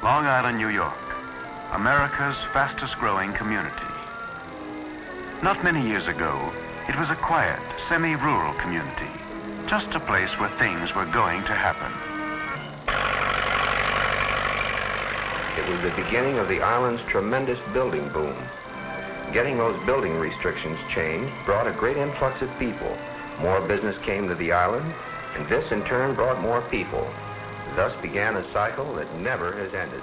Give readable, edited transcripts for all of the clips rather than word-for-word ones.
Long Island, New York, America's fastest growing community. Not many years ago, it was a quiet, semi-rural community, just a place where things were going to happen. It was the beginning of the island's tremendous building boom. Getting those building restrictions changed brought a great influx of people. More business came to the island, and this in turn brought more people. Thus began a cycle that never has ended.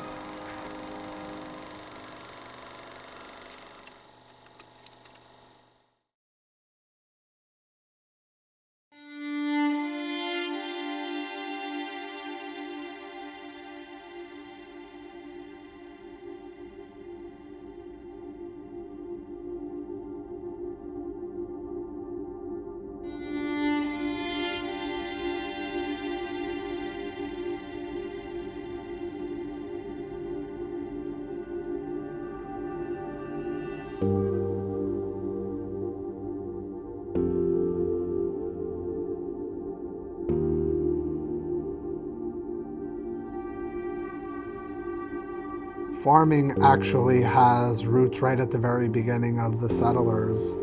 Farming actually has roots right at the very beginning of the settlers.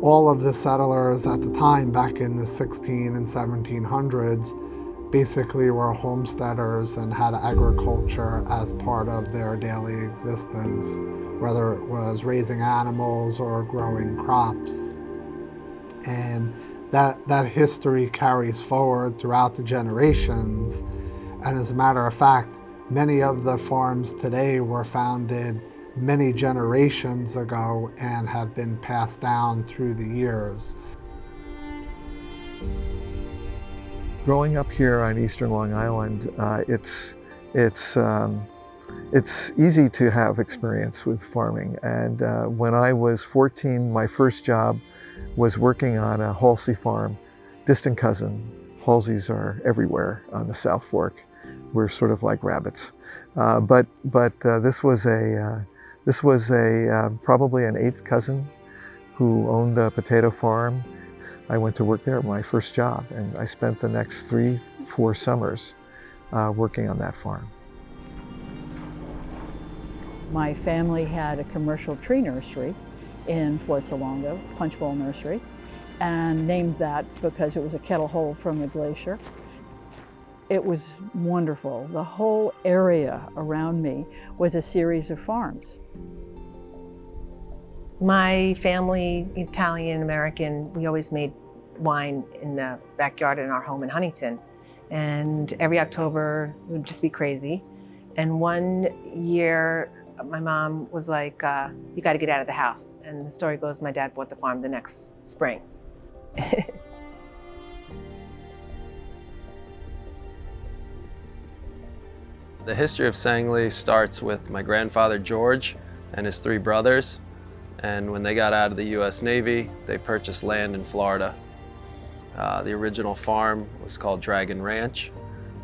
All of the settlers at the time, back in the 16 and 1700s, basically were homesteaders and had agriculture as part of their daily existence, whether it was raising animals or growing crops. And that history carries forward throughout the generations. And as a matter of fact, many of the farms today were founded many generations ago and have been passed down through the years. Growing up here on Eastern Long Island, it's easy to have experience with farming. And when I was 14, my first job was working on a Halsey farm, distant cousin. Halseys are everywhere on the South Fork. We're sort of like rabbits, but this was probably an eighth cousin who owned a potato farm. I went to work there, my first job, and I spent the next 3-4 summers working on that farm. My family had a commercial tree nursery in Fort Salonga, Punch Bowl Nursery, and named that because it was a kettle hole from the glacier. It was wonderful. The whole area around me was a series of farms. My family, Italian American, we always made wine in the backyard in our home in Huntington. And every October it would just be crazy. And one year my mom was like, you got to get out of the house. And the story goes, my dad bought the farm the next spring. The history of Sangley starts with my grandfather George and his 3 brothers, and when they got out of the US Navy, they purchased land in Florida. The original farm was called Dragon Ranch,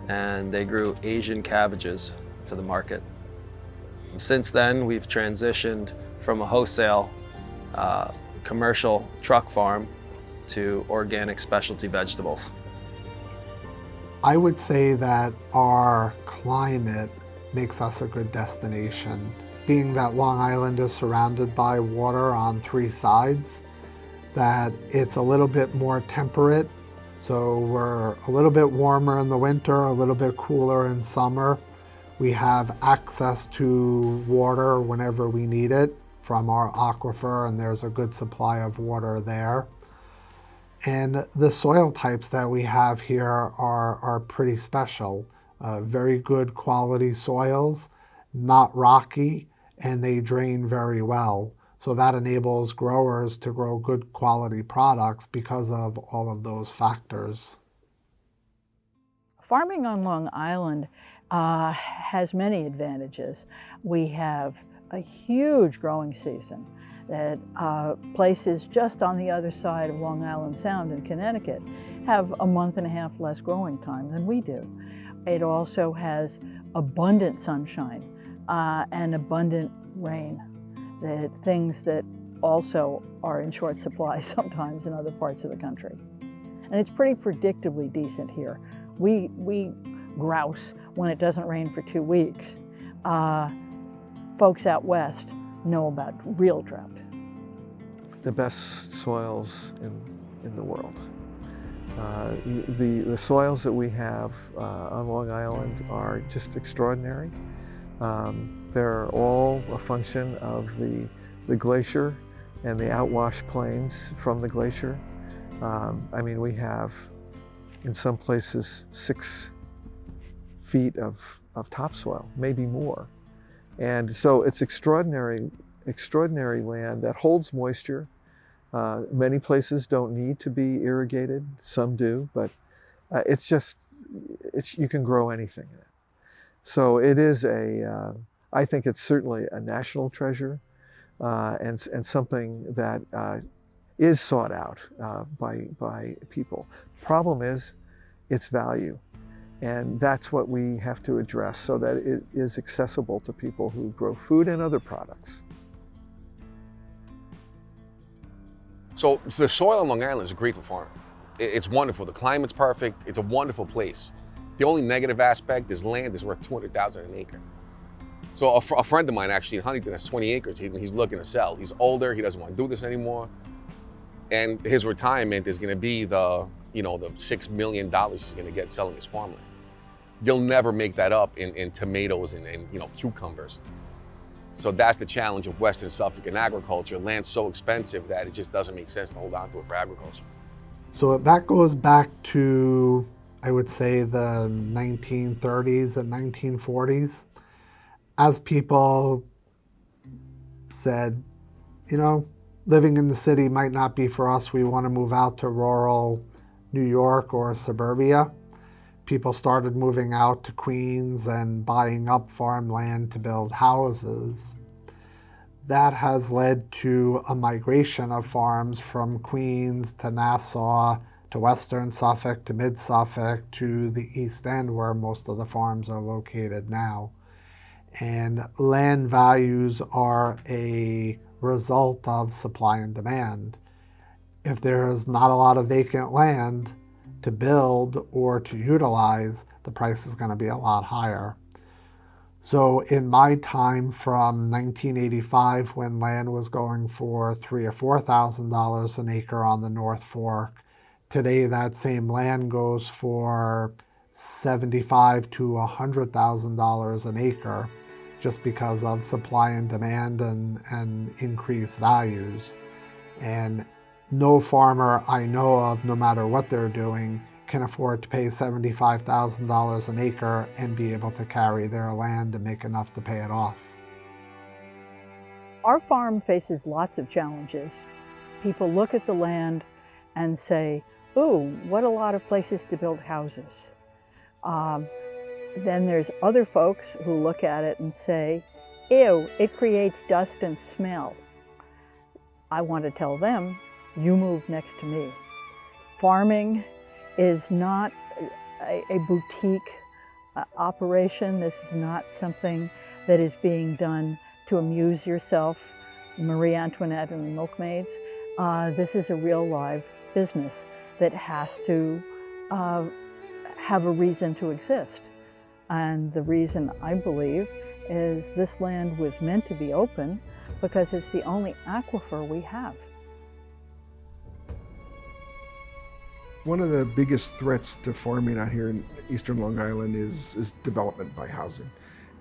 and they grew Asian cabbages for the market. And since then, we've transitioned from a wholesale commercial truck farm to organic specialty vegetables. I would say that our climate makes us a good destination. Being that Long Island is surrounded by water on 3 sides, that it's a little bit more temperate. So we're a little bit warmer in the winter, a little bit cooler in summer. We have access to water whenever we need it from our aquifer, and there's a good supply of water there. And the soil types that we have here are pretty special. Very good quality soils, not rocky, and they drain very well. So that enables growers to grow good quality products because of all of those factors. Farming on Long Island has many advantages. We have a huge growing season that places just on the other side of Long Island Sound in Connecticut have a month and a half less growing time than we do. It also has abundant sunshine and abundant rain, things that also are in short supply sometimes in other parts of the country. And it's pretty predictably decent here. We grouse when it doesn't rain for 2 weeks, folks out west know about real drought. The best soils in the world. The soils that we have on Long Island are just extraordinary. They're all a function of the glacier and the outwash plains from the glacier. I mean, we have, in some places, 6 feet of topsoil, maybe more. And so it's extraordinary land that holds moisture. Many places don't need to be irrigated, some do, but you can grow anything in it. So it is I think it's certainly a national treasure and something that is sought out by people. Problem is its value. And that's what we have to address so that it is accessible to people who grow food and other products. So the soil on Long Island is great for farming. It's wonderful. The climate's perfect. It's a wonderful place. The only negative aspect is land is worth $200,000 an acre. So a friend of mine actually in Huntington has 20 acres. He's looking to sell. He's older. He doesn't want to do this anymore. And his retirement is going to be the $6 million he's going to get selling his farmland. You'll never make that up in tomatoes and cucumbers. So that's the challenge of Western Suffolk and agriculture. Land's so expensive that it just doesn't make sense to hold on to it for agriculture. So that goes back to, I would say, the 1930s and 1940s. As people said, living in the city might not be for us. We want to move out to rural New York or suburbia. People started moving out to Queens and buying up farmland to build houses. That has led to a migration of farms from Queens to Nassau to Western Suffolk to Mid-Suffolk to the East End, where most of the farms are located now. And land values are a result of supply and demand. If there is not a lot of vacant land to build or to utilize, the price is going to be a lot higher. So in my time from 1985, when land was going for $3,000 or $4,000 an acre on the North Fork, today that same land goes for $75,000 to $100,000 an acre, just because of supply and demand and increased values. And no farmer I know of, no matter what they're doing, can afford to pay $75,000 an acre and be able to carry their land and make enough to pay it off. Our farm faces lots of challenges. People look at the land and say, ooh, what a lot of places to build houses. Then there's other folks who look at it and say, ew, it creates dust and smell. I want to tell them, you move next to me. Farming is not a boutique operation. This is not something that is being done to amuse yourself, Marie Antoinette and the milkmaids. This is a real live business that has to have a reason to exist. And the reason, I believe, is this land was meant to be open because it's the only aquifer we have. One of the biggest threats to farming out here in eastern Long Island is development by housing.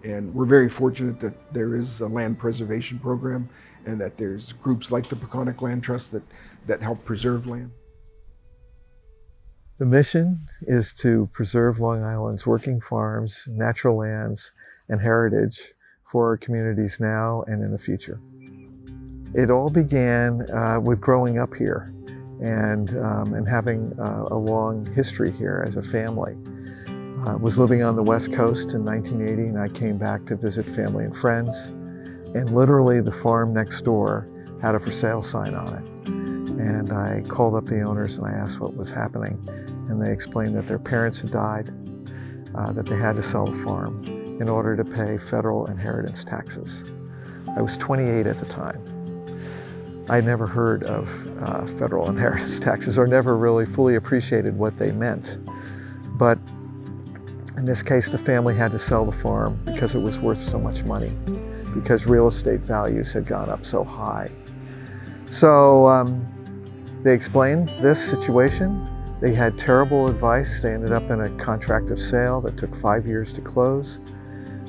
And we're very fortunate that there is a land preservation program and that there's groups like the Peconic Land Trust that help preserve land. The mission is to preserve Long Island's working farms, natural lands, and heritage for our communities now and in the future. It all began with growing up here and having a long history here as a family. I was living on the West Coast in 1980, and I came back to visit family and friends. And literally the farm next door had a for sale sign on it. And I called up the owners and I asked what was happening. And they explained that their parents had died, that they had to sell the farm in order to pay federal inheritance taxes. I was 28 at the time. I'd never heard of federal inheritance taxes or never really fully appreciated what they meant. But In this case, the family had to sell the farm because it was worth so much money, because real estate values had gone up so high. So they explained this situation. They had terrible advice. They ended up in a contract of sale that took 5 years to close.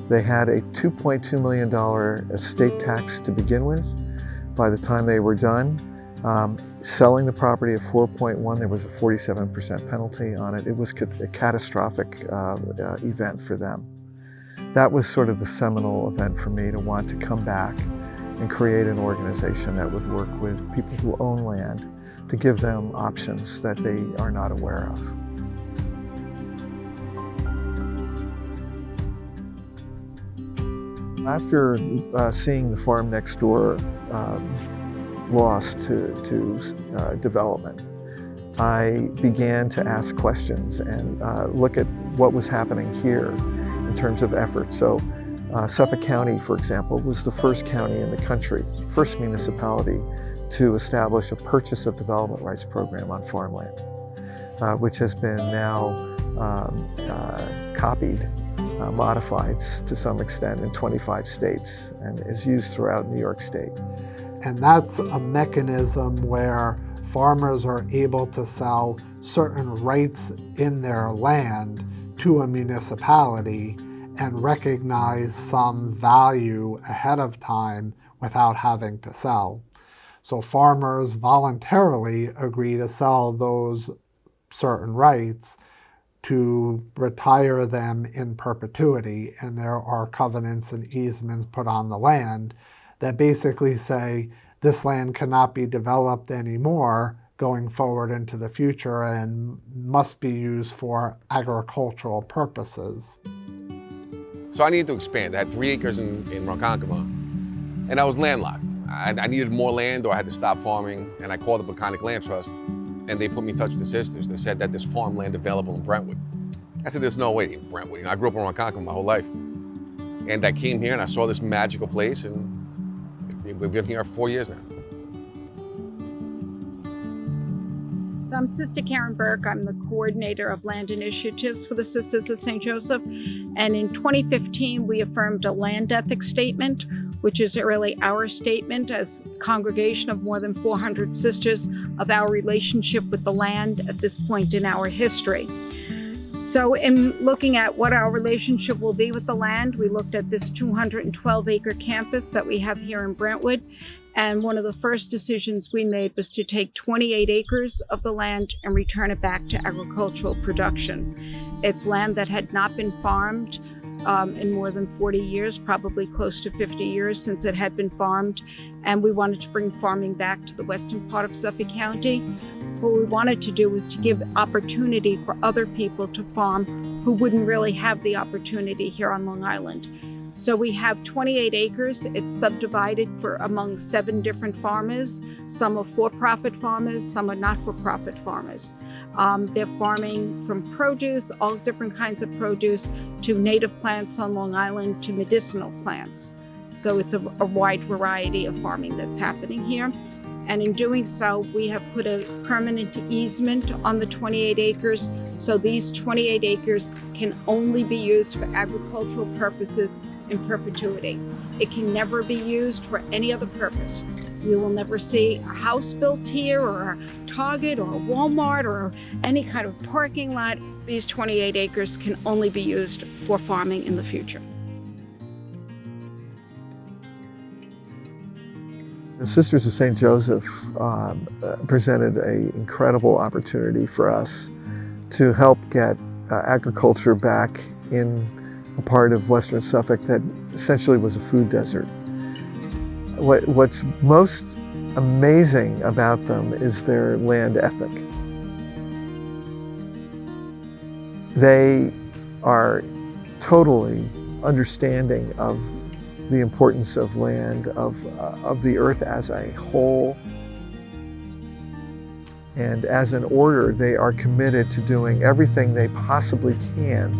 They had a $2.2 million estate tax to begin with. By the time they were done, selling the property at 4.1, there was a 47% penalty on it. It was a catastrophic event for them. That was sort of the seminal event for me to want to come back and create an organization that would work with people who own land to give them options that they are not aware of. After seeing the farm next door lost to development, I began to ask questions and look at what was happening here in terms of effort. So Suffolk County, for example, was the first county in the country, first municipality to establish a purchase of development rights program on farmland, which has been now copied, modified to some extent in 25 states and is used throughout New York State. And that's a mechanism where farmers are able to sell certain rights in their land to a municipality and recognize some value ahead of time without having to sell. So farmers voluntarily agree to sell those certain rights to retire them in perpetuity, and there are covenants and easements put on the land that basically say this land cannot be developed anymore going forward into the future and must be used for agricultural purposes. So I needed to expand. I had 3 acres in Ronkonkoma, and I was landlocked. I needed more land or I had to stop farming, and I called the Peconic Land Trust, and they put me in touch with the sisters. They said that there's farmland available in Brentwood. I said, there's no way in Brentwood. You know, I grew up in Ronkonkoma my whole life. And I came here and I saw this magical place, and we've been here 4 years now. So I'm Sister Karen Burke. I'm the coordinator of land initiatives for the Sisters of St. Joseph. And in 2015, we affirmed a land ethics statement, which is really our statement as a congregation of more than 400 sisters of our relationship with the land at this point in our history. So in looking at what our relationship will be with the land, we looked at this 212-acre campus that we have here in Brentwood. And one of the first decisions we made was to take 28 acres of the land and return it back to agricultural production. It's land that had not been farmed in more than 40 years, probably close to 50 years since it had been farmed. And we wanted to bring farming back to the western part of Suffolk County. What we wanted to do was to give opportunity for other people to farm who wouldn't really have the opportunity here on Long Island. So we have 28 acres. It's subdivided among 7 different farmers. Some are for-profit farmers, some are not-for-profit farmers. They're farming from produce, all different kinds of produce, to native plants on Long Island, to medicinal plants. So it's a wide variety of farming that's happening here. And in doing so, we have put a permanent easement on the 28 acres. So these 28 acres can only be used for agricultural purposes in perpetuity. It can never be used for any other purpose. You will never see a house built here, or a Target, or a Walmart, or any kind of parking lot. These 28 acres can only be used for farming in the future. The Sisters of St. Joseph presented an incredible opportunity for us to help get agriculture back in a part of Western Suffolk that essentially was a food desert. What's most amazing about them is their land ethic. They are totally understanding of the importance of land, of the earth as a whole. And as an order, they are committed to doing everything they possibly can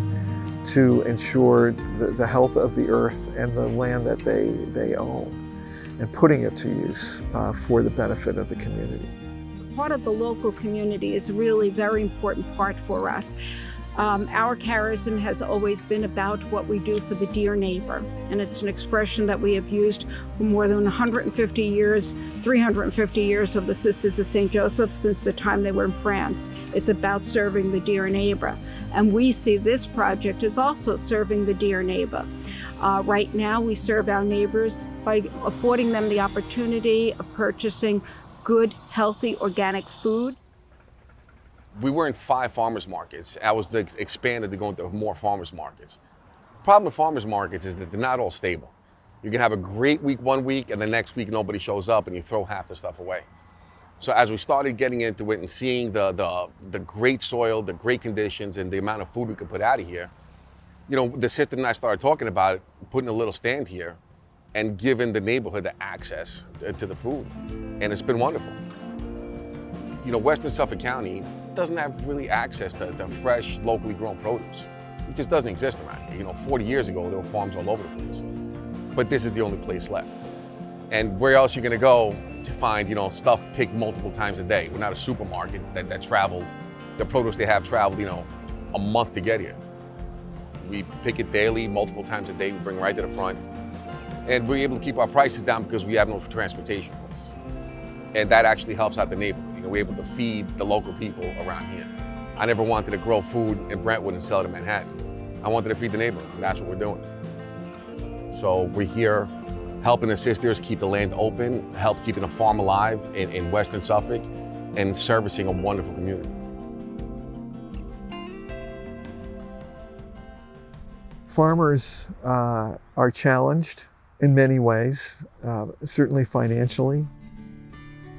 to ensure the health of the earth and the land that they own, and putting it to use for the benefit of the community. Part of the local community is really a very important part for us. Our charism has always been about what we do for the dear neighbor, and it's an expression that we have used for more than 150 years, 350 years of the Sisters of St. Joseph since the time they were in France. It's about serving the dear neighbor, and we see this project as also serving the dear neighbor. Right now, we serve our neighbors by affording them the opportunity of purchasing good, healthy, organic food. We were in 5 farmers markets. I was expanded to go into more farmers markets. Problem with farmers markets is that they're not all stable. You can have a great week one week, and the next week nobody shows up, and you throw half the stuff away. So as we started getting into it and seeing the great soil, the great conditions, and the amount of food we could put out of here, you know, the sister and I started talking about it, putting a little stand here and giving the neighborhood the access to the food. And it's been wonderful. You know, Western Suffolk County doesn't have really access to fresh, locally grown produce. It just doesn't exist around here. You know, 40 years ago, there were farms all over the place. But this is the only place left. And where else are you gonna go to find, you know, stuff picked multiple times a day? We're not a supermarket that traveled, the produce they have traveled, you know, a month to get here. We pick it daily, multiple times a day, we bring it right to the front. And we're able to keep our prices down because we have no transportation costs. And that actually helps out the neighborhood. You know, we're able to feed the local people around here. I never wanted to grow food in Brentwood and sell it in Manhattan. I wanted to feed the neighborhood, and that's what we're doing. So we're here helping the sisters keep the land open, help keeping the farm alive in Western Suffolk, and servicing a wonderful community. Farmers are challenged in many ways, certainly financially.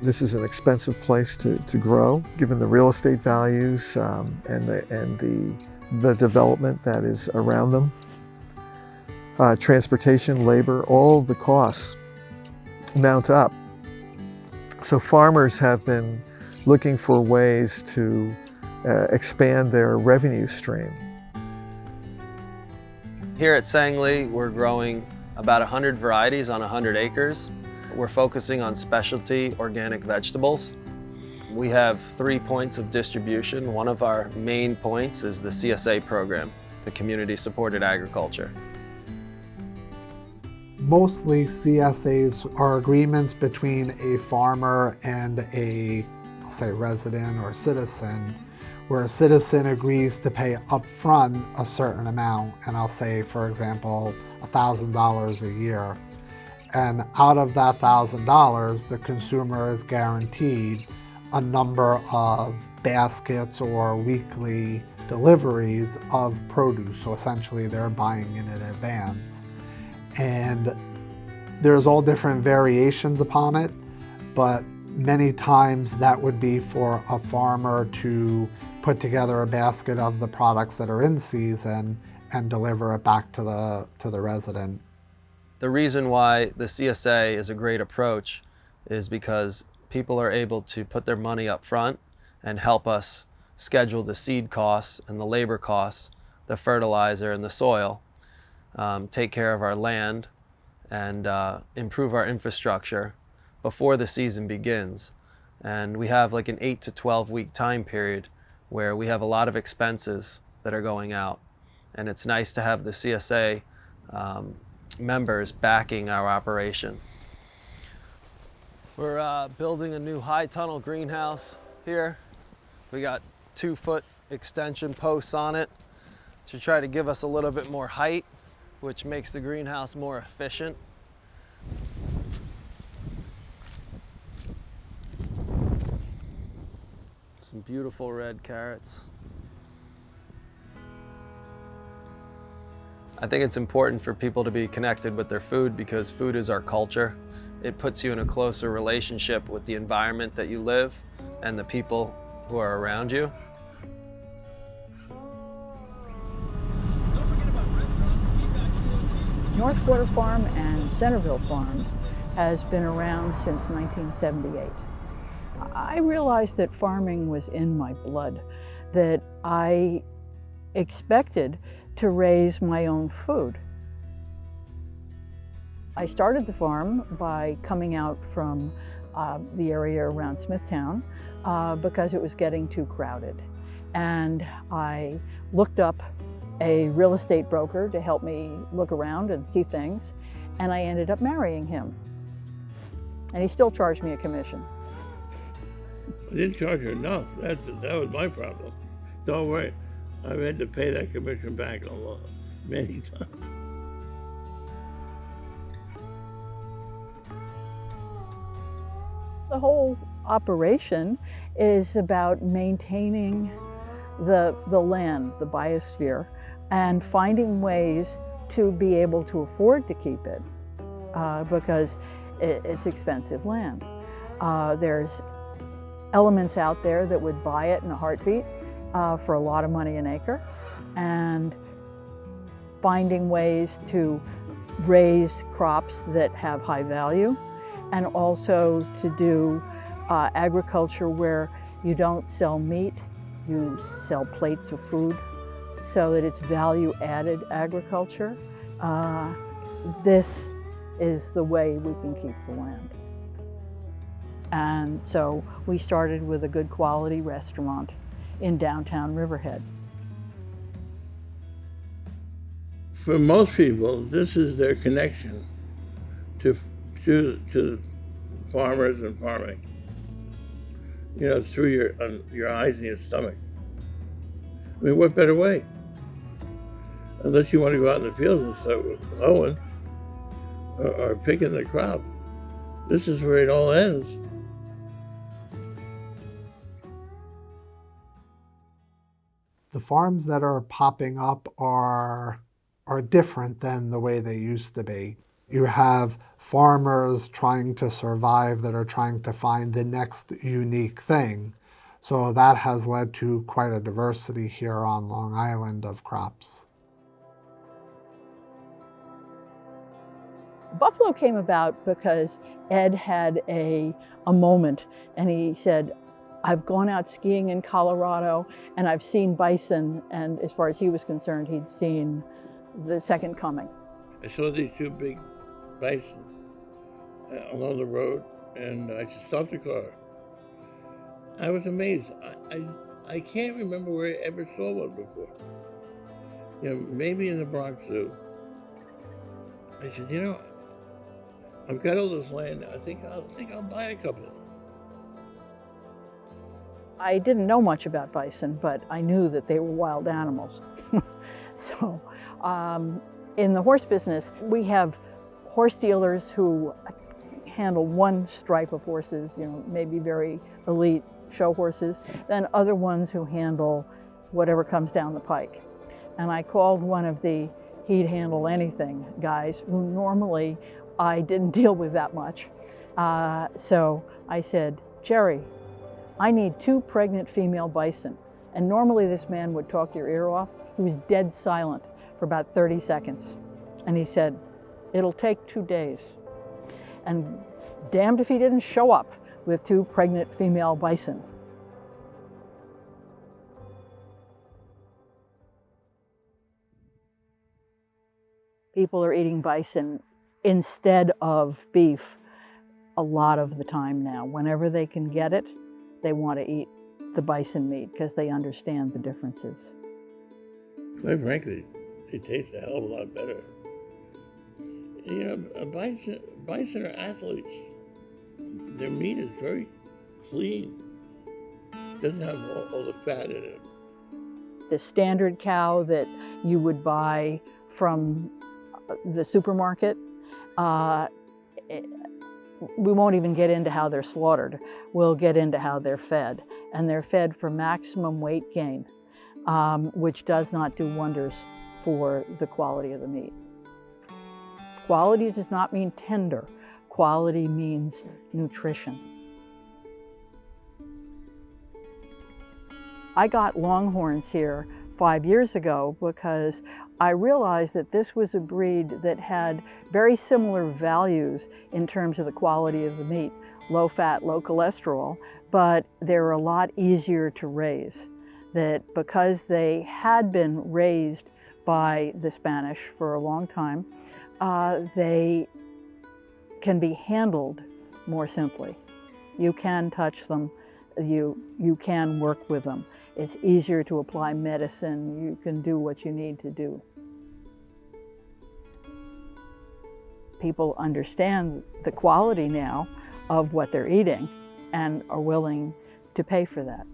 This is an expensive place to grow, given the real estate values and the development that is around them. Transportation, labor, all the costs mount up. So farmers have been looking for ways to expand their revenue stream. Here at Sangley, we're growing about 100 varieties on 100 acres. We're focusing on specialty organic vegetables. We have 3 points of distribution. One of our main points is the CSA program, the Community Supported Agriculture. Mostly CSAs are agreements between a farmer and I'll say resident or citizen, where a citizen agrees to pay upfront a certain amount, and I'll say, for example, $1,000 a year. And out of that $1,000, the consumer is guaranteed a number of baskets or weekly deliveries of produce. So essentially they're buying in advance. And there's all different variations upon it, but many times that would be for a farmer to put together a basket of the products that are in season and deliver it back to the resident. The reason why the CSA is a great approach is because people are able to put their money up front and help us schedule the seed costs and the labor costs, the fertilizer and the soil, take care of our land, and improve our infrastructure before the season begins. And we have like an 8 to 12 week time period where we have a lot of expenses that are going out. And it's nice to have the CSA members backing our operation. We're building a new high tunnel greenhouse here. We got 2-foot extension posts on it to try to give us a little bit more height, which makes the greenhouse more efficient. Some beautiful red carrots. I think it's important for people to be connected with their food because food is our culture. It puts you in a closer relationship with the environment that you live and the people who are around you. North Quarter Farm and Centerville Farms has been around since 1978. I realized that farming was in my blood, that I expected to raise my own food. I started the farm by coming out from the area around Smithtown because it was getting too crowded. And I looked up a real estate broker to help me look around and see things, and I ended up marrying him. And he still charged me a commission. I didn't charge her enough. That was my problem. Don't worry, I've had to pay that commission back a lot, many times. The whole operation is about maintaining the land, the biosphere, and finding ways to be able to afford to keep it because it's expensive land. There's elements out there that would buy it in a heartbeat for a lot of money an acre, and finding ways to raise crops that have high value, and also to do agriculture where you don't sell meat, you sell plates of food, so that it's value-added agriculture. This is the way we can keep the land. And so we started with a good quality restaurant in downtown Riverhead. For most people, this is their connection to farmers and farming. You know, through your eyes and your stomach. I mean, what better way? Unless you want to go out in the fields and start hoeing or picking the crop. This is where it all ends. The farms that are popping up are different than the way they used to be. You have farmers trying to survive that are trying to find the next unique thing. So that has led to quite a diversity here on Long Island of crops. Buffalo came about because Ed had a moment, and he said, I've gone out skiing in Colorado and I've seen bison, and as far as he was concerned, he'd seen the second coming. I saw these two big bison along the road, and I just stopped the car. I was amazed. I can't remember where I ever saw one before. You know, maybe in the Bronx Zoo. I said, you know, I've got all this land. I think I'll buy a couple. I didn't know much about bison, but I knew that they were wild animals. So in the horse business, we have horse dealers who handle one stripe of horses, you know, maybe very elite show horses, then other ones who handle whatever comes down the pike. And I called one of the he'd handle anything guys who normally I didn't deal with that much. So I said, Jerry, I need 2 pregnant female bison. And normally this man would talk your ear off. He was dead silent for about 30 seconds. And he said, it'll take 2 days. And damned if he didn't show up with 2 pregnant female bison. People are eating bison instead of beef a lot of the time now. Whenever they can get it, they want to eat the bison meat because they understand the differences. Quite frankly, it tastes a hell of a lot better. You know, bison are athletes. Their meat is very clean. Doesn't have all the fat in it. The standard cow that you would buy from the supermarket, we won't even get into how they're slaughtered. We'll get into how they're fed. And they're fed for maximum weight gain, which does not do wonders for the quality of the meat. Quality does not mean tender. Quality means nutrition. I got Longhorns here 5 years ago because I realized that this was a breed that had very similar values in terms of the quality of the meat, low fat, low cholesterol, but they're a lot easier to raise. That because they had been raised by the Spanish for a long time, they can be handled more simply. You can touch them, you can work with them. It's easier to apply medicine. You can do what you need to do. People understand the quality now of what they're eating and are willing to pay for that.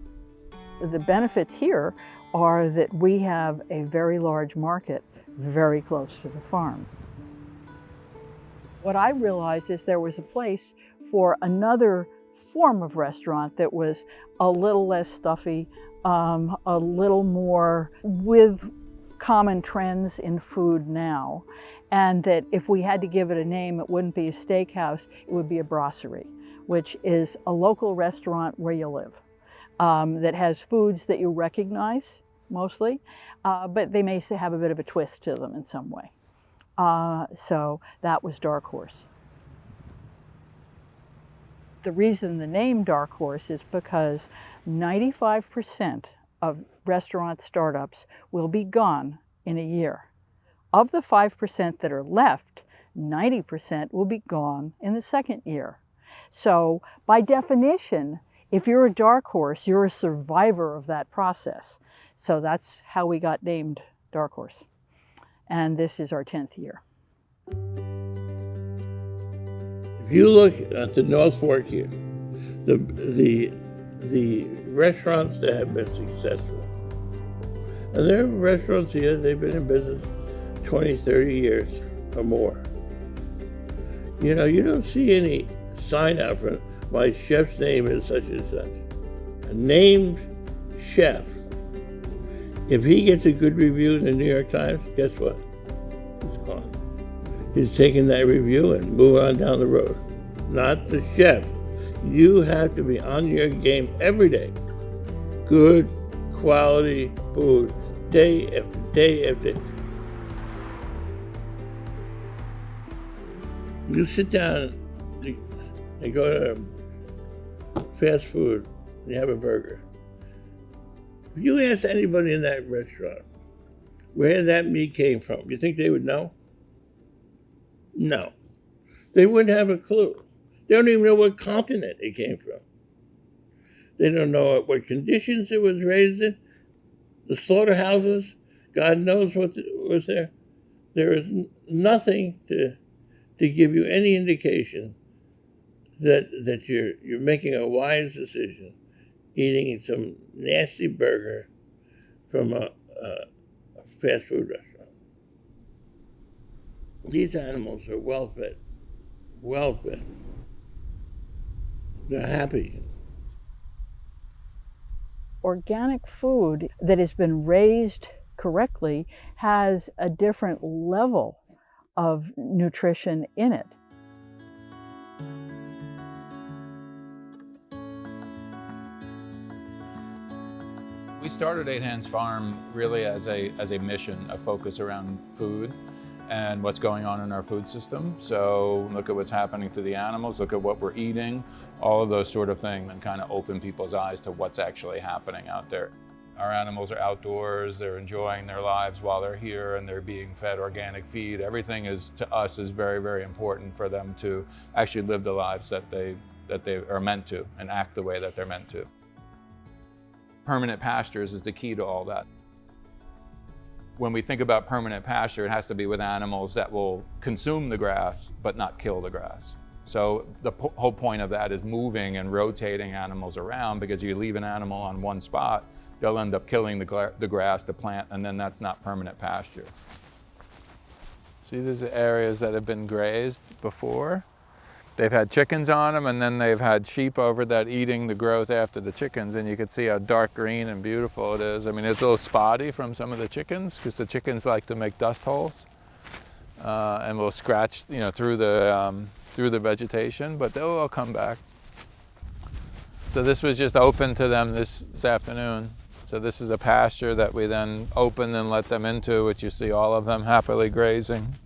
The benefits here are that we have a very large market very close to the farm. What I realized is there was a place for another form of restaurant that was a little less stuffy, a little more with common trends in food now, and that if we had to give it a name, it wouldn't be a steakhouse, it would be a brasserie, which is a local restaurant where you live, that has foods that you recognize mostly, but they may have a bit of a twist to them in some way. So that was Dark Horse. The reason the name Dark Horse is because 95% of restaurant startups will be gone in a year. Of the 5% that are left, 90% will be gone in the second year. So by definition, if you're a dark horse, you're a survivor of that process. So that's how we got named Dark Horse. And this is our 10th year. If you look at the North Fork here, the restaurants that have been successful, and there are restaurants here, they've been in business 20, 30 years or more. You know, you don't see any sign out for my chef's name is such and such. A named chef, if he gets a good review in the New York Times, guess what? He's gone. He's taking that review and move on down the road. Not the chef. You have to be on your game every day. Good quality food, day after day after day. You sit down and go to fast food and you have a burger. If you ask anybody in that restaurant where that meat came from, you think they would know? No. They wouldn't have a clue. They don't even know what continent it came from. They don't know what conditions it was raised in. The slaughterhouses, God knows what was there. There is nothing to give you any indication that you're making a wise decision eating some nasty burger from a fast food restaurant. These animals are well fed. They're happy. Organic food that has been raised correctly has a different level of nutrition in it. We started Eight Hands Farm really as a mission, a focus around food and what's going on in our food system. So look at what's happening to the animals, look at what we're eating, all of those sort of things, and kind of open people's eyes to what's actually happening out there. Our animals are outdoors, they're enjoying their lives while they're here, and they're being fed organic feed. Everything is, to us, is very, very important for them to actually live the lives that they are meant to and act the way that they're meant to. Permanent pastures is the key to all that. When we think about permanent pasture, it has to be with animals that will consume the grass but not kill the grass. So the whole point of that is moving and rotating animals around, because you leave an animal on one spot, they'll end up killing the grass, the plant, and then that's not permanent pasture. See, these are areas that have been grazed before. They've had chickens on them, and then they've had sheep over that eating the growth after the chickens, and you can see how dark green and beautiful it is. I mean, it's a little spotty from some of the chickens, because the chickens like to make dust holes, and will scratch, you know, through the vegetation, but they'll all come back. So this was just open to them this afternoon. So this is a pasture that we then opened and let them into, which you see all of them happily grazing.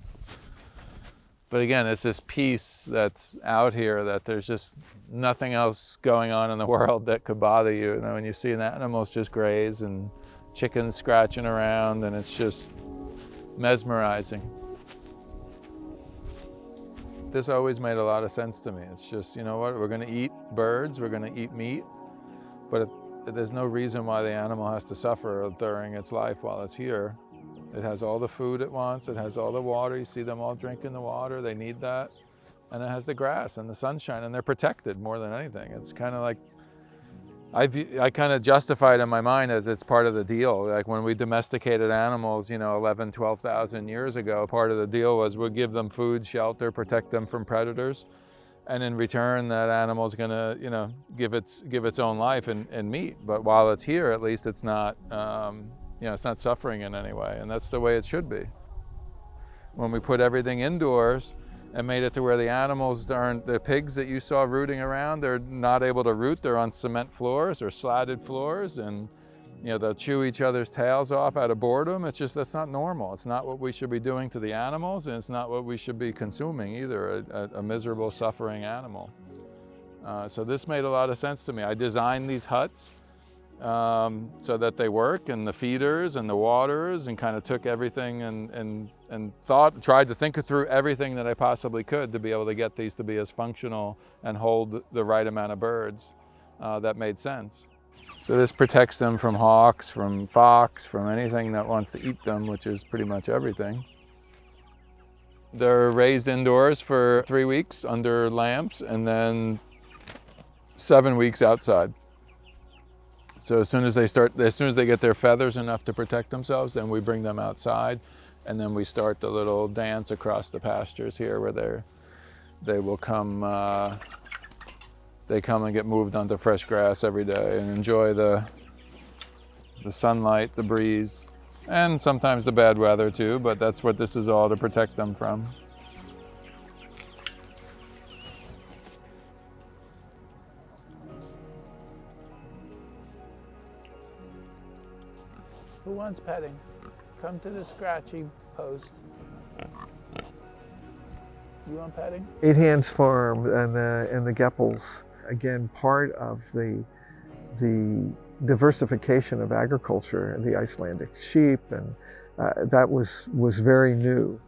But again, it's this peace that's out here, that there's just nothing else going on in the world that could bother you. You know, when you see an animals just graze and chickens scratching around, and it's just mesmerizing. This always made a lot of sense to me. It's just, you know what, we're gonna eat birds, we're gonna eat meat, but there's no reason why the animal has to suffer during its life while it's here. It has all the food it wants, it has all the water, you see them all drinking the water, they need that. And it has the grass and the sunshine, and they're protected more than anything. It's kind of like, I kind of justify it in my mind as it's part of the deal. Like when we domesticated animals, 11, 12,000 years ago, part of the deal was we'd give them food, shelter, protect them from predators. And in return, that animal's gonna, give its own life and meat. But while it's here, at least it's not, it's not suffering in any way. And that's the way it should be. When we put everything indoors and made it to where the animals aren't, the pigs that you saw rooting around, they're not able to root. They're on cement floors or slatted floors, and they'll chew each other's tails off out of boredom. It's just, that's not normal. It's not what we should be doing to the animals, and it's not what we should be consuming either, a miserable, suffering animal. So this made a lot of sense to me. I designed these huts so that they work, and the feeders and the waters, and kind of took everything and tried to think through everything that I possibly could to be able to get these to be as functional and hold the right amount of birds that made sense. So this protects them from hawks, from fox, from anything that wants to eat them, which is pretty much everything. They're raised indoors for 3 weeks under lamps, and then 7 weeks outside. So as soon as they get their feathers enough to protect themselves, then we bring them outside, and then we start the little dance across the pastures here, where they will come. They come and get moved onto fresh grass every day and enjoy the sunlight, the breeze, and sometimes the bad weather too. But that's what this is all to protect them from. Who wants petting? Come to the scratchy post. You want petting? 8 Hands Farm and the Geppels, again, part of the diversification of agriculture and the Icelandic sheep, and that was very new.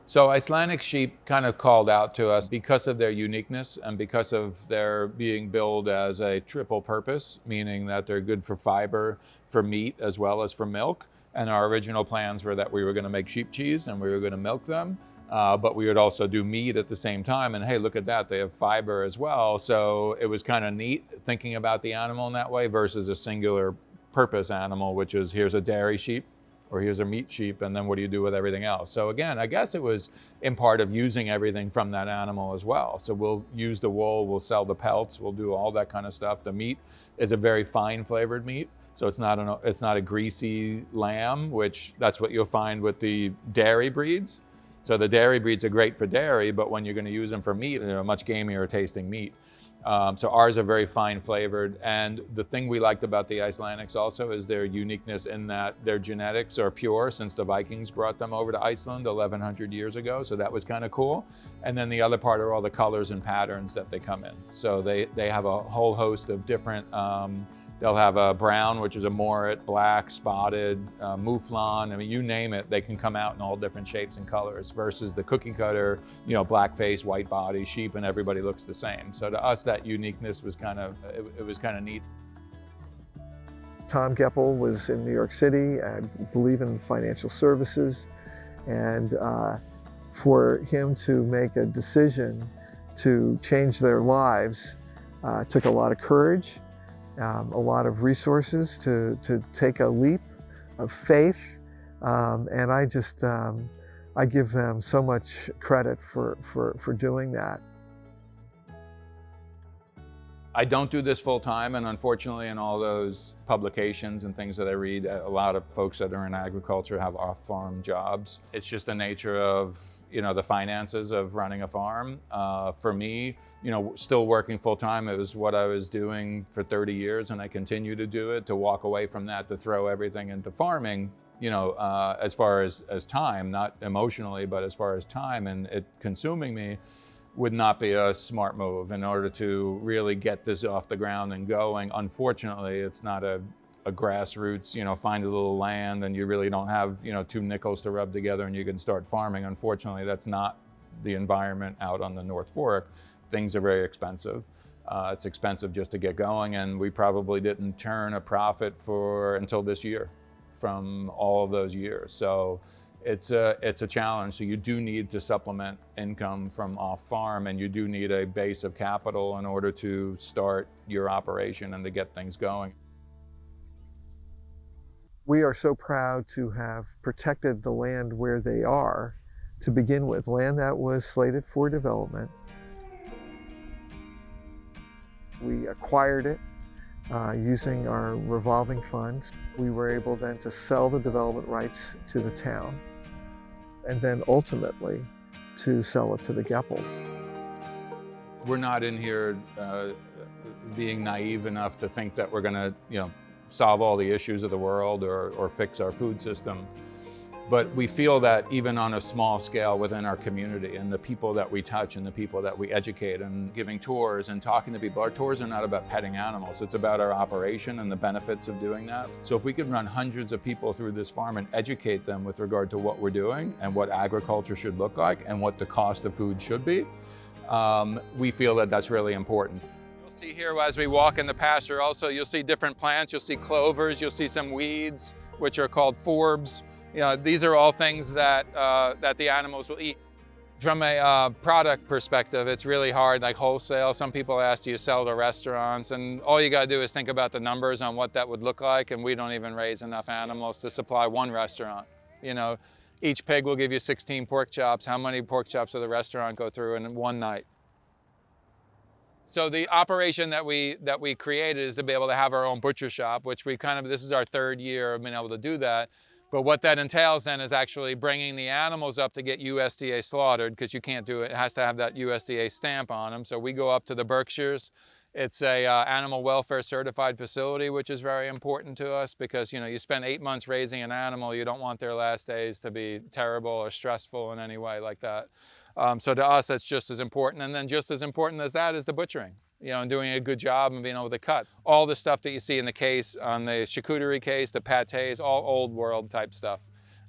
So Icelandic sheep kind of called out to us because of their uniqueness and because of their being billed as a triple purpose, meaning that they're good for fiber, for meat, as well as for milk. And our original plans were that we were going to make sheep cheese and we were going to milk them, but we would also do meat at the same time. And hey, look at that, they have fiber as well. So it was kind of neat thinking about the animal in that way versus a singular purpose animal, which is here's a dairy sheep, or here's a meat sheep, and then what do you do with everything else? So again, I guess it was in part of using everything from that animal as well. So we'll use the wool, we'll sell the pelts, we'll do all that kind of stuff. The meat is a very fine flavored meat. So it's not a greasy lamb, which that's what you'll find with the dairy breeds. So the dairy breeds are great for dairy, but when you're going to use them for meat, they're a much gamier tasting meat. So ours are very fine flavored. And the thing we liked about the Icelandics also is their uniqueness in that their genetics are pure since the Vikings brought them over to Iceland 1,100 years ago. So that was kind of cool. And then the other part are all the colors and patterns that they come in. So they have a whole host of different, they'll have a brown, which is a morit, black, spotted, mouflon. I mean, you name it, they can come out in all different shapes and colors versus the cookie cutter, black face, white body, sheep, and everybody looks the same. So to us, that uniqueness was it was kind of neat. Tom Geppel was in New York City, I believe in financial services, and for him to make a decision to change their lives took a lot of courage. A lot of resources to take a leap of faith, and I give them so much credit for doing that. I don't do this full time, and unfortunately in all those publications and things that I read, a lot of folks that are in agriculture have off-farm jobs. It's just the nature of the finances of running a farm. For me, still working full time, it was what I was doing for 30 years, and I continue to do it. To walk away from that, to throw everything into farming, as far as time, not emotionally, but as far as time and it consuming me, would not be a smart move in order to really get this off the ground and going. Unfortunately, it's not a grassroots, find a little land and you really don't have, 2 nickels to rub together and you can start farming. Unfortunately, that's not the environment out on the North Fork. Things are very expensive. It's expensive just to get going, and we probably didn't turn a profit until this year from all of those years. So it's a challenge. So you do need to supplement income from off farm, and you do need a base of capital in order to start your operation and to get things going. We are so proud to have protected the land where they are to begin with, land that was slated for development. We acquired it using our revolving funds. We were able then to sell the development rights to the town, and then ultimately to sell it to the Geppels. We're not in here being naive enough to think that we're going to, solve all the issues of the world or fix our food system. But we feel that even on a small scale within our community, and the people that we touch and the people that we educate and giving tours and talking to people, our tours are not about petting animals. It's about our operation and the benefits of doing that. So if we could run hundreds of people through this farm and educate them with regard to what we're doing and what agriculture should look like and what the cost of food should be, we feel that that's really important. You'll see here as we walk in the pasture also, you'll see different plants. You'll see clovers, you'll see some weeds, which are called forbs. These are all things that that the animals will eat. From a product perspective, it's really hard, like wholesale. Some people ask, do you sell to restaurants? And all you gotta do is think about the numbers on what that would look like, and we don't even raise enough animals to supply one restaurant. Each pig will give you 16 pork chops. How many pork chops will the restaurant go through in one night? So the operation that we created is to be able to have our own butcher shop, which this is our third year of being able to do that. But what that entails then is actually bringing the animals up to get USDA slaughtered, because you can't do it. It has to have that USDA stamp on them. So we go up to the Berkshires. It's a animal welfare certified facility, which is very important to us because, you spend 8 months raising an animal. You don't want their last days to be terrible or stressful in any way like that. So to us, that's just as important. And then just as important as that is the butchering. And doing a good job and being able to cut. All the stuff that you see in the case, on the charcuterie case, the pâtés, all old world type stuff.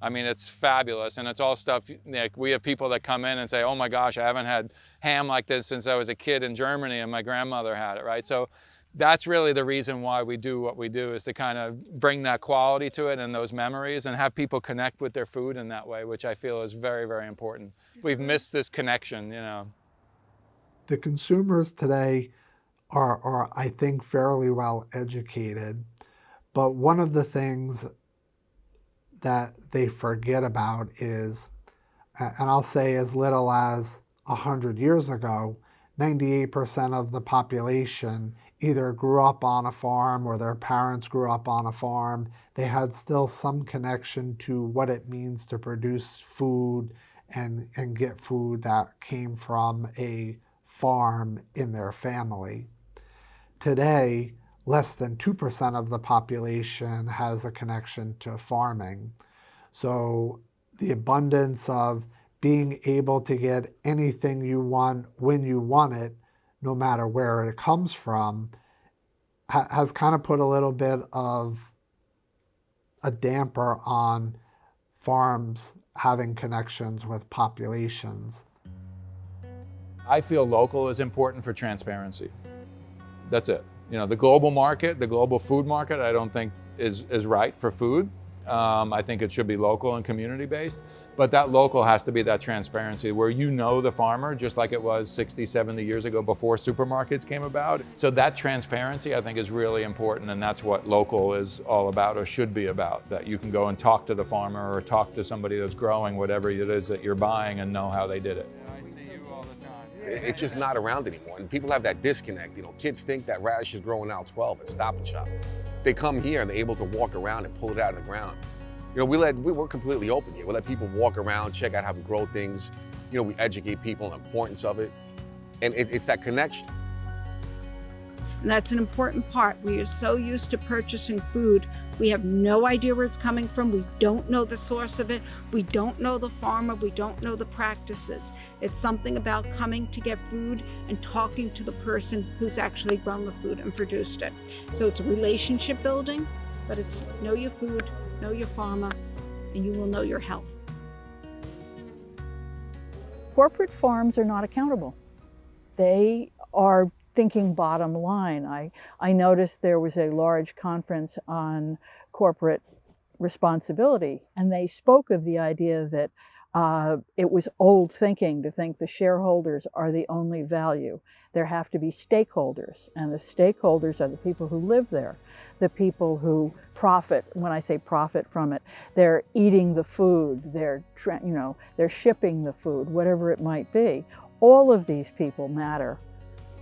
I mean, it's fabulous, and it's all stuff, we have people that come in and say, oh my gosh, I haven't had ham like this since I was a kid in Germany and my grandmother had it, right? So that's really the reason why we do what we do, is to kind of bring that quality to it and those memories and have people connect with their food in that way, which I feel is very, very important. We've missed this connection, The consumers today are, I think, fairly well educated, but one of the things that they forget about is, and I'll say as little as 100 years ago, 98% of the population either grew up on a farm or their parents grew up on a farm. They had still some connection to what it means to produce food and get food that came from a farm in their family. Today, less than 2% of the population has a connection to farming. So the abundance of being able to get anything you want when you want it, no matter where it comes from, has kind of put a little bit of a damper on farms having connections with populations. I feel local is important for transparency. That's it. The global market, the global food market, I don't think is right for food. I think it should be local and community-based, but that local has to be that transparency where the farmer, just like it was 60, 70 years ago before supermarkets came about. So that transparency, I think, is really important, and that's what local is all about, or should be about, that you can go and talk to the farmer or talk to somebody that's growing whatever it is that you're buying and know how they did it. It's just not around anymore, and people have that disconnect. Kids think that radish is growing out 12 at Stop and Shop. They come here and they're able to walk around and pull it out of the ground. We're completely open here. We let people walk around, check out how we grow things. We educate people on the importance of it, and it's that connection. And that's an important part. We are so used to purchasing food. We have no idea where it's coming from. We don't know the source of it. We don't know the farmer. We don't know the practices. It's something about coming to get food and talking to the person who's actually grown the food and produced it. So it's a relationship building, but it's know your food, know your farmer, and you will know your health. Corporate farms are not accountable. They thinking bottom line. I noticed there was a large conference on corporate responsibility, and they spoke of the idea that it was old thinking to think the shareholders are the only value. There have to be stakeholders, and the stakeholders are the people who live there, the people who profit. When I say profit from it, they're eating the food, they're shipping the food, whatever it might be. All of these people matter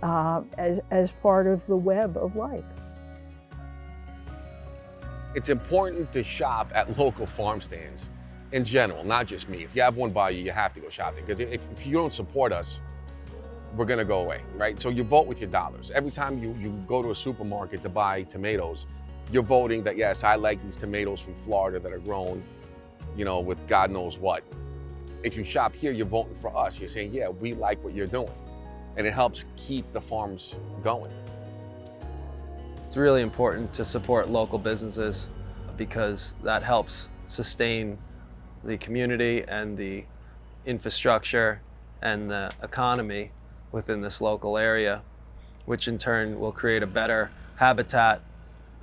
as part of the web of life. It's important to shop at local farm stands in general, not just me. If you have one by you, you have to go shopping, because if you don't support us, we're gonna go away, right? So you vote with your dollars. Every time you go to a supermarket to buy tomatoes, you're voting that, yes, I like these tomatoes from Florida that are grown, with God knows what. If you shop here, you're voting for us. You're saying, yeah, we like what you're doing. And it helps keep the farms going. It's really important to support local businesses because that helps sustain the community and the infrastructure and the economy within this local area, which in turn will create a better habitat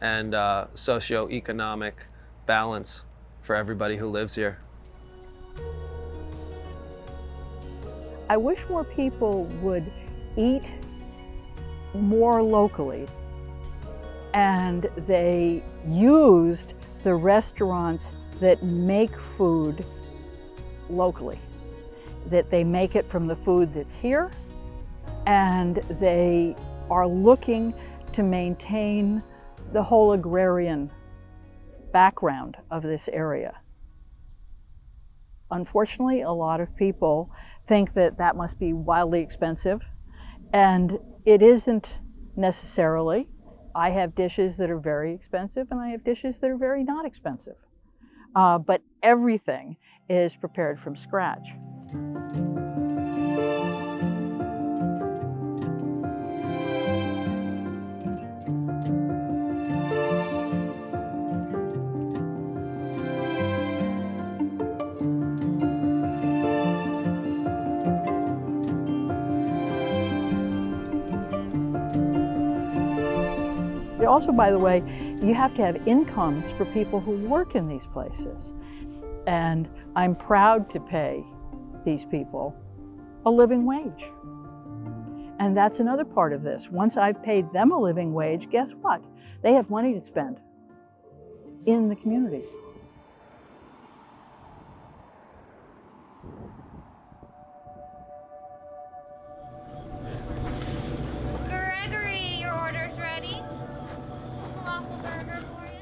and socioeconomic balance for everybody who lives here. I wish more people would eat more locally, and they used the restaurants that make food locally, that they make it from the food that's here, and they are looking to maintain the whole agrarian background of this area. Unfortunately, a lot of people think that that must be wildly expensive, and it isn't necessarily. I have dishes that are very expensive, and I have dishes that are very not expensive. But everything is prepared from scratch. Also, by the way, you have to have incomes for people who work in these places. And I'm proud to pay these people a living wage. And that's another part of this. Once I've paid them a living wage, guess what? They have money to spend in the community.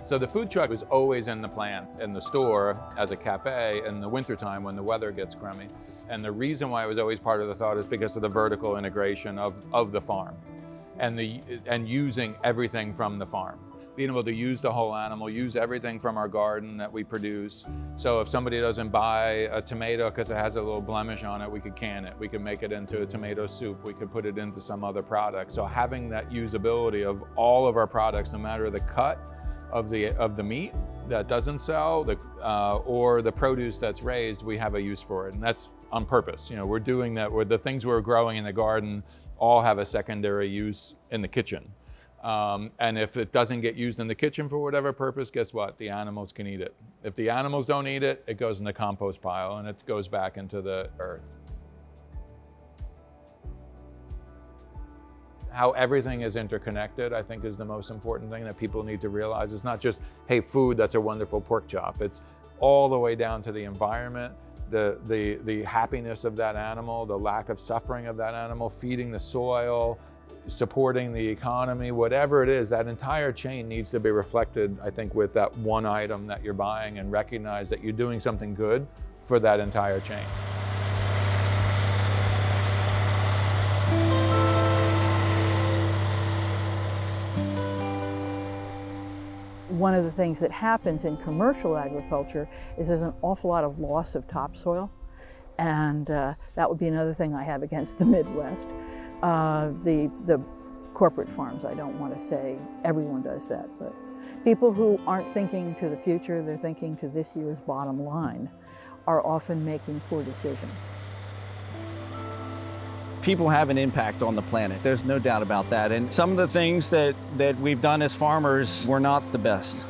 So the food truck was always in the plant, in the store, as a cafe in the wintertime when the weather gets crummy. And the reason why it was always part of the thought is because of the vertical integration of the farm and using everything from the farm. Being able to use the whole animal, use everything from our garden that we produce. So if somebody doesn't buy a tomato because it has a little blemish on it, we could can it. We could make it into a tomato soup. We could put it into some other product. So having that usability of all of our products, no matter the cut of the meat that doesn't sell, or the produce that's raised, we have a use for it, and that's on purpose. We're doing that with the things we're growing in the garden. All have a secondary use in the kitchen, and if it doesn't get used in the kitchen for whatever purpose, guess what? The animals can eat it. If the animals don't eat it, it goes in the compost pile and it goes back into the earth. How everything is interconnected, I think, is the most important thing that people need to realize. It's not just, hey, food, that's a wonderful pork chop. It's all the way down to the environment, the happiness of that animal, the lack of suffering of that animal, feeding the soil, supporting the economy, whatever it is, that entire chain needs to be reflected, I think, with that one item that you're buying, and recognize that you're doing something good for that entire chain. One of the things that happens in commercial agriculture is there's an awful lot of loss of topsoil, and that would be another thing I have against the Midwest. The corporate farms, I don't want to say everyone does that, but people who aren't thinking to the future, they're thinking to this year's bottom line, are often making poor decisions. People have an impact on the planet. There's no doubt about that. And some of the things that we've done as farmers were not the best.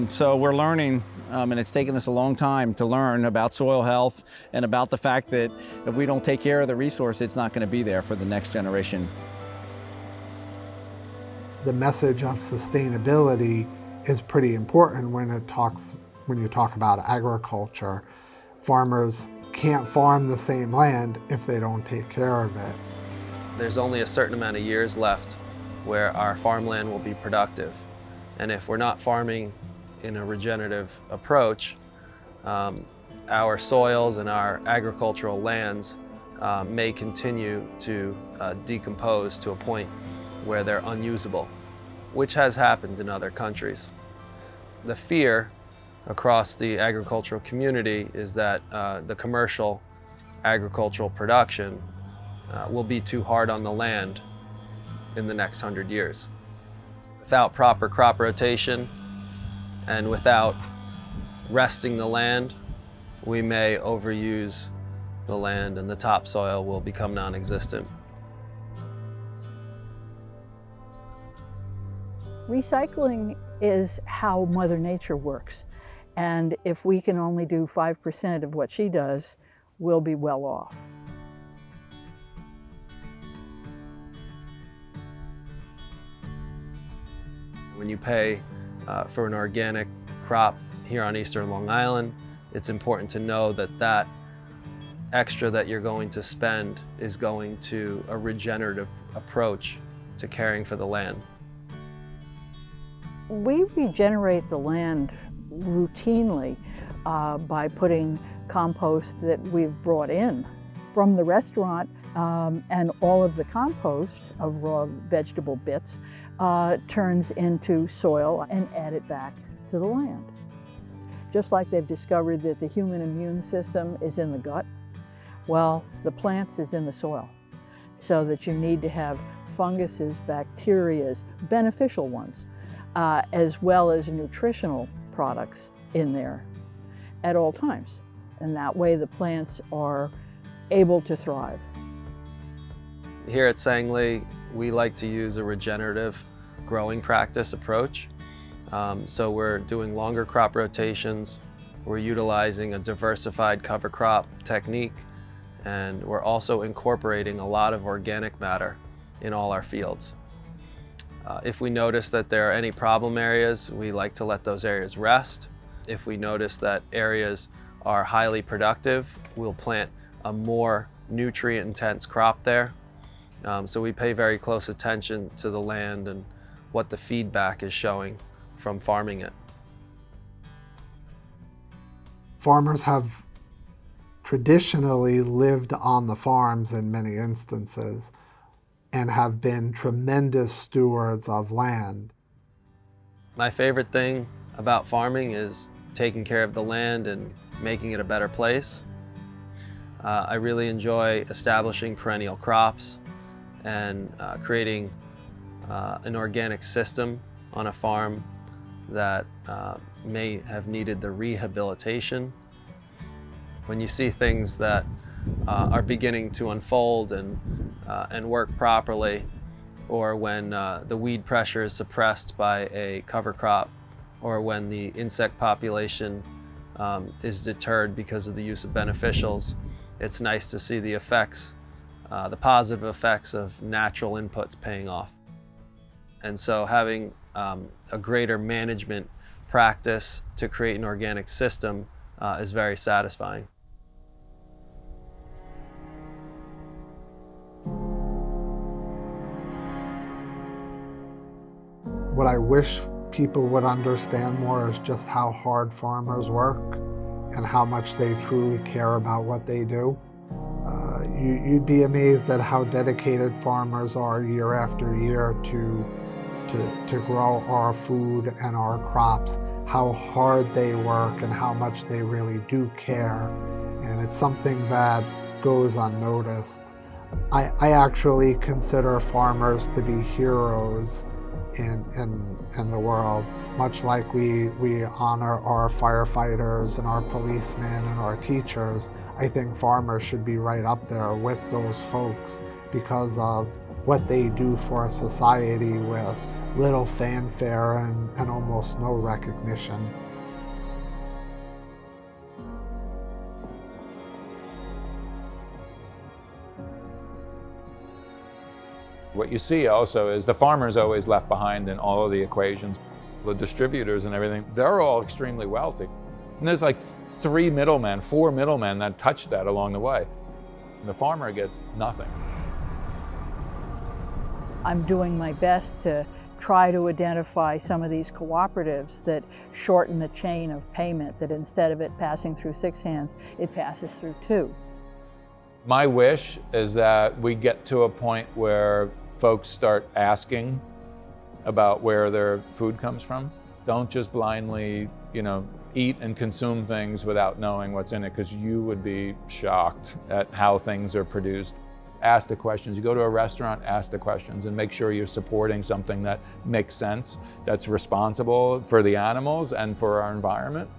So we're learning, and it's taken us a long time to learn about soil health and about the fact that if we don't take care of the resource, it's not going to be there for the next generation. The message of sustainability is pretty important when you talk about agriculture. Farmers can't farm the same land if they don't take care of it. There's only a certain amount of years left where our farmland will be productive. And if we're not farming in a regenerative approach, our soils and our agricultural lands may continue to decompose to a point where they're unusable, which has happened in other countries. The fear across the agricultural community is that the commercial agricultural production will be too hard on the land in the next 100 years. Without proper crop rotation and without resting the land, we may overuse the land and the topsoil will become non-existent. Recycling is how Mother Nature works. And if we can only do 5% of what she does, we'll be well off. When you pay for an organic crop here on Eastern Long Island, it's important to know that that extra that you're going to spend is going to a regenerative approach to caring for the land. We regenerate the land routinely by putting compost that we've brought in from the restaurant, and all of the compost of raw vegetable bits turns into soil and added back to the land. Just like they've discovered that the human immune system is in the gut, well, the plants is in the soil, so that you need to have funguses, bacterias, beneficial ones, as well as nutritional products in there at all times. And that way the plants are able to thrive. Here at Sangley, we like to use a regenerative growing practice approach. So we're doing longer crop rotations, we're utilizing a diversified cover crop technique, and we're also incorporating a lot of organic matter in all our fields. If we notice that there are any problem areas, we like to let those areas rest. If we notice that areas are highly productive, we'll plant a more nutrient-intense crop there. So we pay very close attention to the land and what the feedback is showing from farming it. Farmers have traditionally lived on the farms in many instances and have been tremendous stewards of land. My favorite thing about farming is taking care of the land and making it a better place. I really enjoy establishing perennial crops and creating an organic system on a farm that may have needed the rehabilitation. When you see things that are beginning to unfold and work properly, or when the weed pressure is suppressed by a cover crop, or when the insect population is deterred because of the use of beneficials, it's nice to see the effects, the positive effects of natural inputs paying off. And so having a greater management practice to create an organic system is very satisfying. What I wish people would understand more is just how hard farmers work and how much they truly care about what they do. You'd be amazed at how dedicated farmers are year after year to grow our food and our crops, how hard they work and how much they really do care. And it's something that goes unnoticed. I actually consider farmers to be heroes in the world, much like we honor our firefighters and our policemen and our teachers. I think farmers should be right up there with those folks because of what they do for society with little fanfare and almost no recognition. What you see also is the farmer's always left behind in all of the equations. The distributors and everything, they're all extremely wealthy. And there's like 4 middlemen that touch that along the way. The farmer gets nothing. I'm doing my best to try to identify some of these cooperatives that shorten the chain of payment, that instead of it passing through 6 hands, it passes through 2. My wish is that we get to a point where folks start asking about where their food comes from. Don't just blindly, eat and consume things without knowing what's in it, because you would be shocked at how things are produced. Ask the questions. You go to a restaurant, ask the questions, and make sure you're supporting something that makes sense, that's responsible for the animals and for our environment.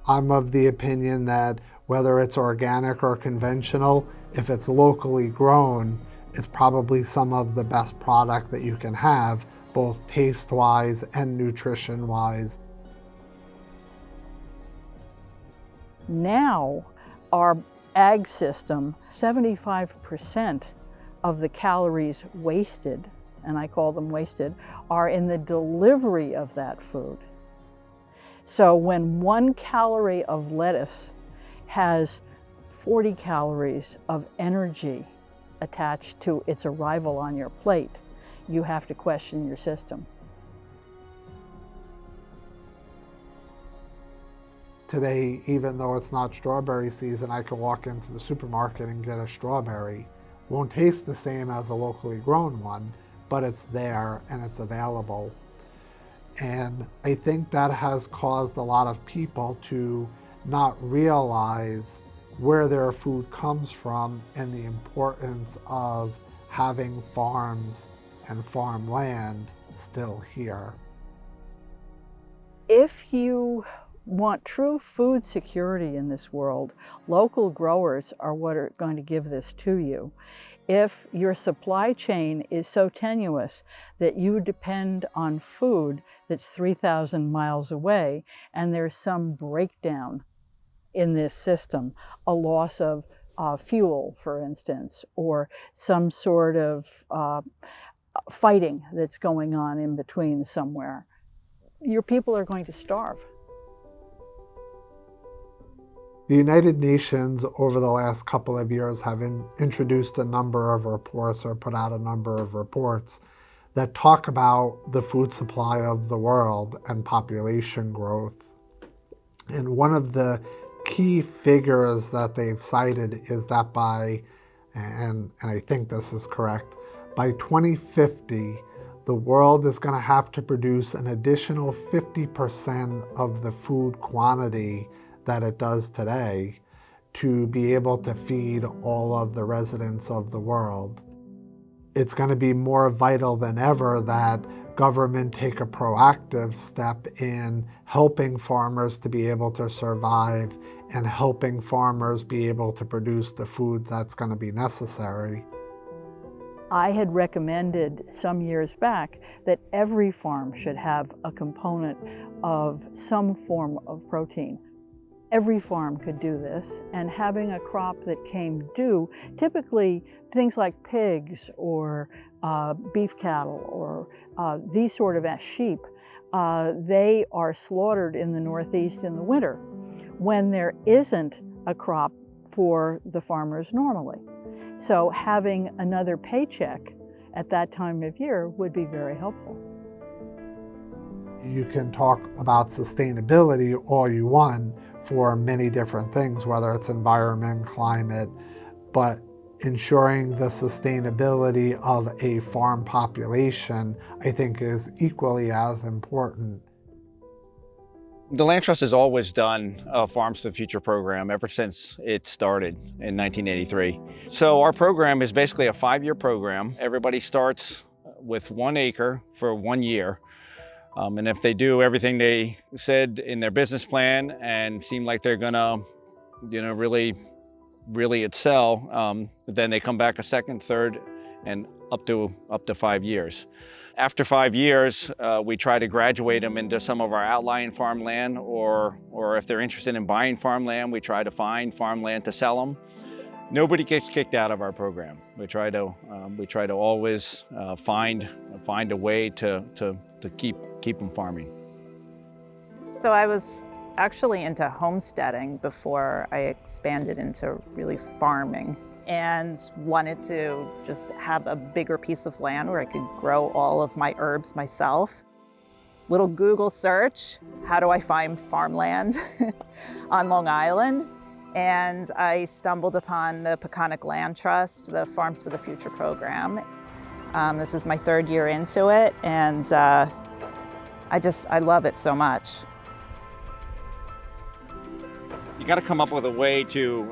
I'm of the opinion that whether it's organic or conventional, if it's locally grown, it's probably some of the best product that you can have, both taste-wise and nutrition-wise. Now, our ag system, 75% of the calories wasted, and I call them wasted, are in the delivery of that food. So when 1 calorie of lettuce has 40 calories of energy attached to its arrival on your plate, you have to question your system. Today, even though it's not strawberry season, I can walk into the supermarket and get a strawberry. Won't taste the same as a locally grown one, but it's there and it's available. And I think that has caused a lot of people to not realize where their food comes from and the importance of having farms and farmland still here. If you want true food security in this world, local growers are what are going to give this to you. If your supply chain is so tenuous that you depend on food that's 3,000 miles away and there's some breakdown in this system, a loss of fuel, for instance, or some sort of fighting that's going on in between somewhere, your people are going to starve. The United Nations over the last couple of years have introduced a number of reports or put out a number of reports that talk about the food supply of the world and population growth. And one of the key figures that they've cited is that by, and I think this is correct, by 2050, the world is going to have to produce an additional 50% of the food quantity that it does today to be able to feed all of the residents of the world. It's going to be more vital than ever that government take a proactive step in helping farmers to be able to survive and helping farmers be able to produce the food that's going to be necessary. I had recommended some years back that every farm should have a component of some form of protein. Every farm could do this, and having a crop that came due, typically things like pigs or beef cattle or these sort of sheep, they are slaughtered in the Northeast in the winter when there isn't a crop for the farmers normally. So having another paycheck at that time of year would be very helpful. You can talk about sustainability all you want for many different things, whether it's environment, climate, but ensuring the sustainability of a farm population, I think, is equally as important. The Land Trust has always done a Farms to the Future program ever since it started in 1983. So our program is basically a 5-year program. Everybody starts with 1 acre for 1 year. And if they do everything they said in their business plan and seem like they're gonna, really really excel, then they come back a second, third, and up to 5 years. After 5 years, we try to graduate them into some of our outlying farmland, or if they're interested in buying farmland, we try to find farmland to sell them. Nobody gets kicked out of our program. We try to always find a way to keep them farming. So I was actually into homesteading before I expanded into really farming, and wanted to just have a bigger piece of land where I could grow all of my herbs myself. Little Google search, how do I find farmland on Long Island? And I stumbled upon the Peconic Land Trust, the Farms for the Future program. This is my 3rd year into it, and I love it so much. You got to come up with a way to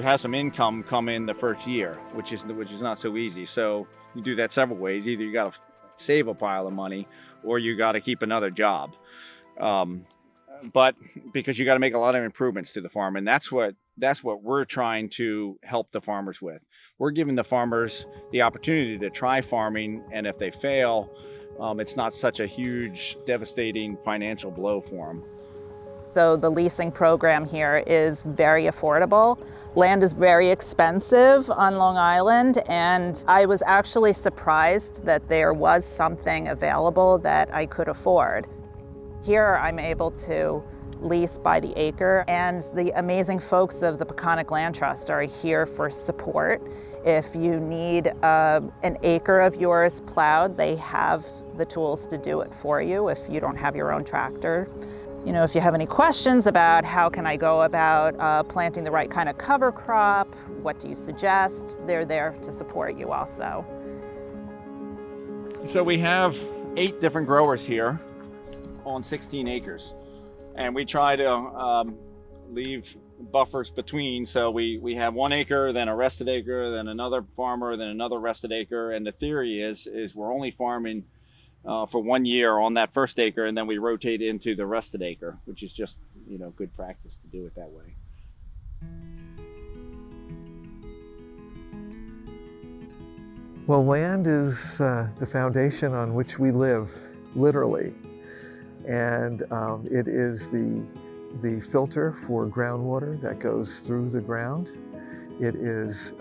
have some income come in the first year, which is not so easy. So you do that several ways. Either you got to save a pile of money, or you got to keep another job. But because you got to make a lot of improvements to the farm, and that's what we're trying to help the farmers with. We're giving the farmers the opportunity to try farming, and if they fail, it's not such a huge, devastating financial blow for them. So the leasing program here is very affordable. Land is very expensive on Long Island, and I was actually surprised that there was something available that I could afford. Here I'm able to lease by the acre, and the amazing folks of the Peconic Land Trust are here for support. If you need an acre of yours plowed, they have the tools to do it for you if you don't have your own tractor. You know, if you have any questions about how can I go about planting the right kind of cover crop, what do you suggest, they're there to support you also. So we have 8 different growers here on 16 acres. And we try to leave buffers between. So we have 1 acre, then a rested acre, then another farmer, then another rested acre. And the theory is we're only farming for 1 year on that first acre, and then we rotate into the rested acre, which is just, good practice to do it that way. Well, land is the foundation on which we live, literally. And it is the filter for groundwater that goes through the ground. It is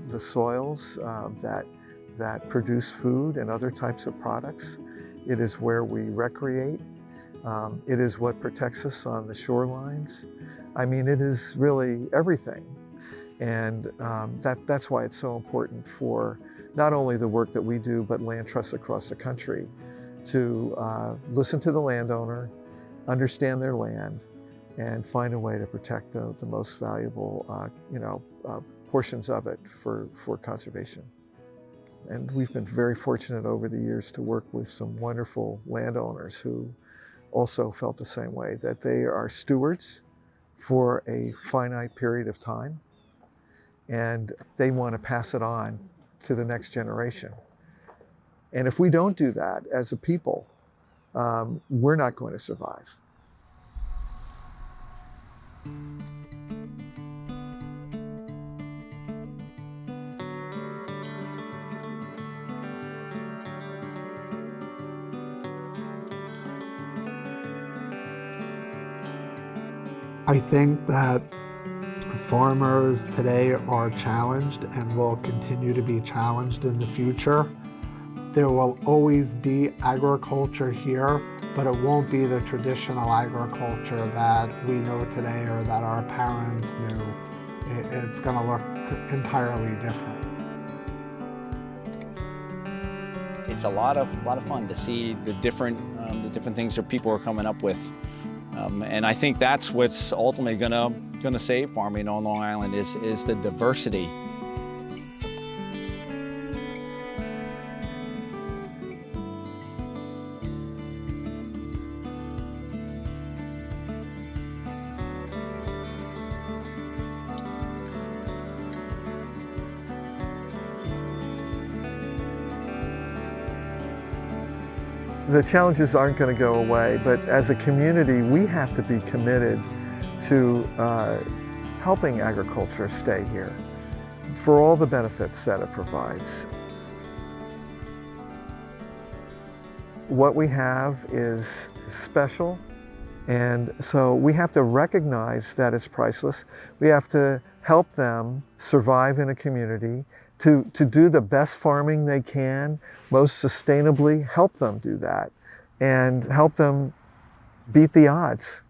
the soils that produce food and other types of products. It is where we recreate. It is what protects us on the shorelines. I mean, it is really everything. And that's why it's so important for not only the work that we do, but land trusts across the country to listen to the landowner, understand their land, and find a way to protect the most valuable portions of it for conservation. And we've been very fortunate over the years to work with some wonderful landowners who also felt the same way, that they are stewards for a finite period of time, and they want to pass it on to the next generation. And if we don't do that as a people, we're not going to survive. I think that farmers today are challenged and will continue to be challenged in the future. There will always be agriculture here, but it won't be the traditional agriculture that we know today or that our parents knew. It's going to look entirely different. It's a lot of fun to see the different things that people are coming up with. And I think that's what's ultimately gonna save farming on Long Island is the diversity. The challenges aren't going to go away, but as a community, we have to be committed to helping agriculture stay here for all the benefits that it provides. What we have is special, and so we have to recognize that it's priceless. We have to help them survive in a community, to do the best farming they can, most sustainably, help them do that, and help them beat the odds.